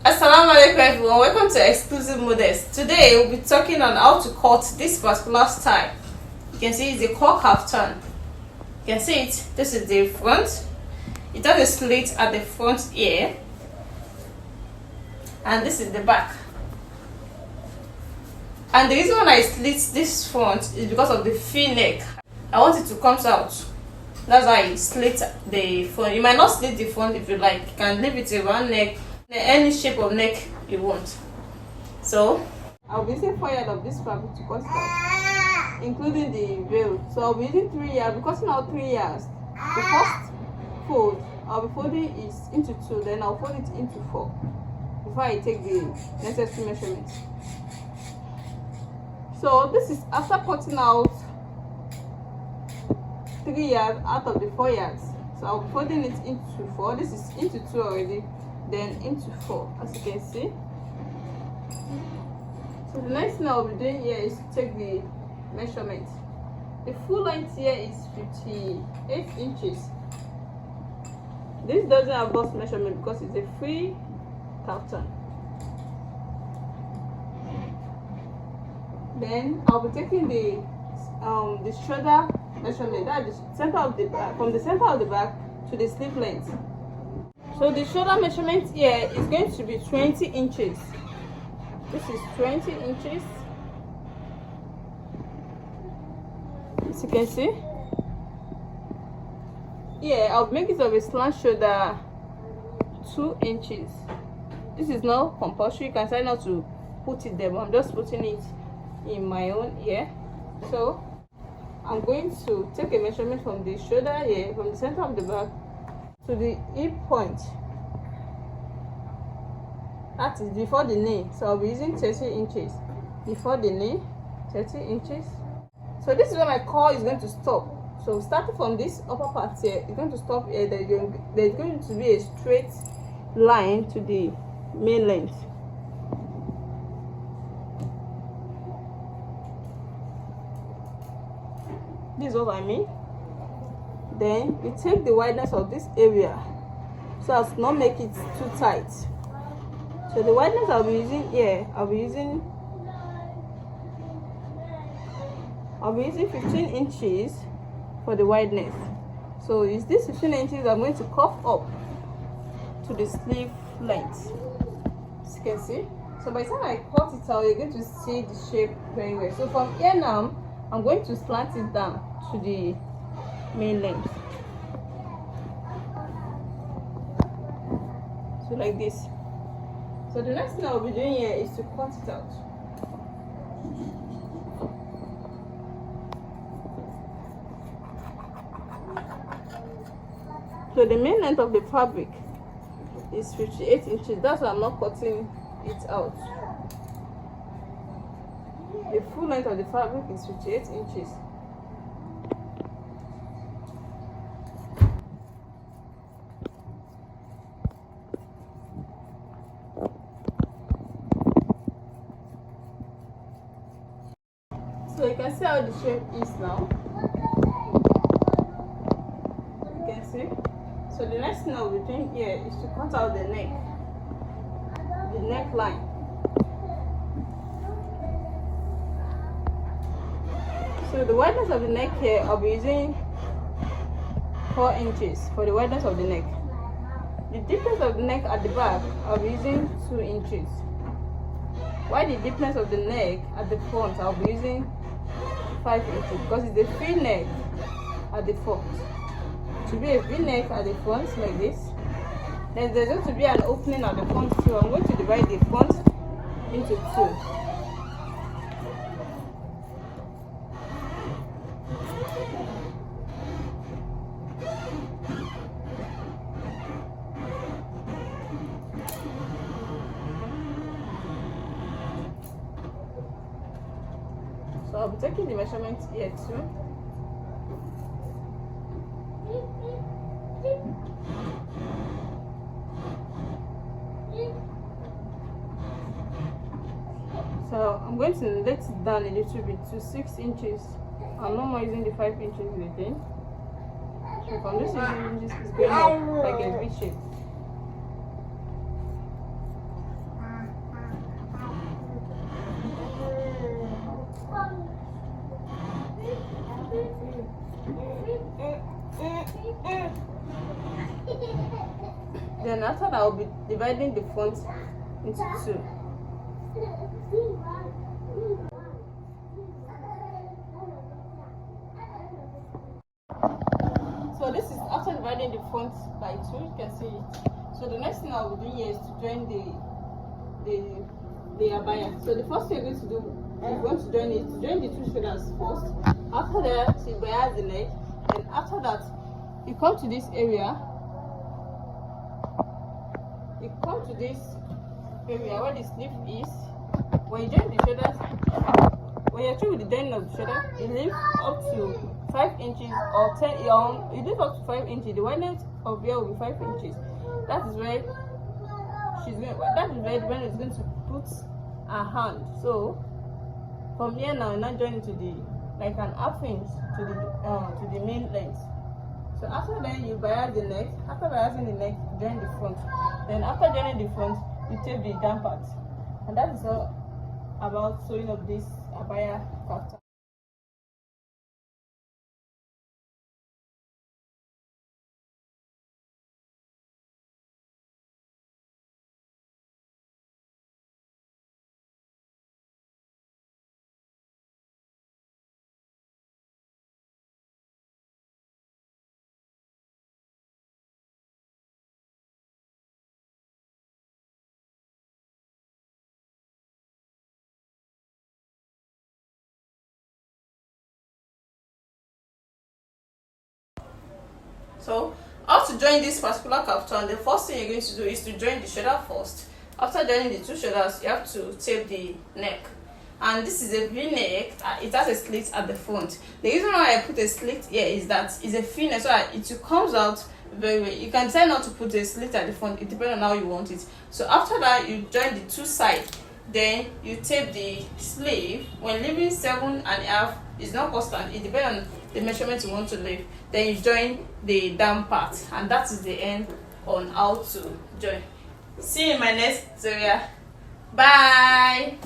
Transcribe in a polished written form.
Assalamualaikum everyone, welcome to Exclusive Models. Today we'll be talking on how to cut this particular style. You can see it's a cowl kaftan. You can see it, this is the front. It has a slit at the front here, and this is the back. And the reason why I slit this front is because of the V-neck. I want it to come out. That's why I slit the front. You might not slit the front if you like. You can leave it a round neck, any shape of neck you want. So I'll be using 4 yards of this fabric to cut it out, including the veil. So I'll be using 3 yards. Because now 3 yards. The first fold I'll be folding is into 2, then I'll fold it into 4 before I take the necessary measurements. So this is after cutting out 3 yards out of the 4 yards. So I'll be folding it into 4. This is into 2 already, then into 4, as you can see. So the next thing I'll be doing here is to take the measurement. The full length here is 58 inches. This doesn't have bust measurement because it's a free kaftan. Then I'll be taking the shoulder measurement, that is the center of the back, from the center of the back to the sleeve length. So the shoulder measurement here is going to be 20 inches. This is 20 inches, as you can see. Here I'll make it of a slant shoulder 2 inches. This is not compulsory, you can try not to put it there, but I'm just putting it in my own ear. So I'm going to take a measurement from the shoulder here, from the center of the back to the hip point. That is before the knee. So I'll be using 30 inches before the knee, 30 inches. So this is where my cowl is going to stop. So starting from this upper part here, it's going to stop here. There's going to be a straight line to the main length. This is what I mean. Then you take the wideness of this area so as to not make it too tight. So the wideness I'll be using here, I'll be using 15 inches for the wideness. So is this 15 inches I'm going to cuff up to the sleeve length, as you can see. So by the time I cut it out, you're going to see the shape very well. So from here now, I'm going to slant it down to the main length. So like this. So the next thing I'll be doing here is to cut it out. So the main length of the fabric is 58 inches. That's why I'm not cutting it out. The full length of the fabric is 58 inches. So you can see how the shape is now. You can see. So the next thing I'll be doing here is to cut out the neck, the neckline. So the wideness of the neck here, I'll be using 4 inches for the wideness of the neck. The deepness of the neck at the back, I'll be using 2 inches. While the deepness of the neck at the front, I'll be using 5 inches because it's a free neck at the front. To be a V-neck at the front like this, then there's going to be an opening at the front too. I'm going to divide the front into 2. So I'll be taking the measurement here too. So I'm going to let it down a little bit to 6 inches. I'm not more using the 5 inches again. So from this 6 inches, it's going up like a V shape. Then after that, I'll be dividing the front into two. So this is after dividing the front by two. You can see it. So the next thing I'll be doing here is to join the abaya. So the first thing you're going to do, you're going to join the two shoulders first. After that, you bias the neck. Then after that, you come to this area. You come to this area where the sleeve is. When you join the shoulders, when you're through with the joining of the shoulder, you lift up to 5 inches or 10. You lift up to 5 inches. The wideness of here will be 5 inches. That is where she's going. That is where the man is going to put her hand. So from here now, you're not joining to the like an half inch to the main length. So after that, you bias the neck. After biasing the neck, you join the front. Then after joining the front, you tape the down part. And that is all about sewing up this abaya kaftan. So how to join this particular kaftan, the first thing you're going to do is to join the shoulder first. After joining the two shoulders, you have to tape the neck. And this is a v-neck. It has a slit at the front. The reason why I put a slit here is that it's a v-neck, so that it comes out very well. You can decide not to put a slit at the front. It depends on how you want it. So after that, you join the two sides. Then you tape the sleeve. When leaving 7.5 is not constant, it depends on the measurement you want to leave. Then you join the down part, and that is the end on how to join. See you in my next tutorial. Bye.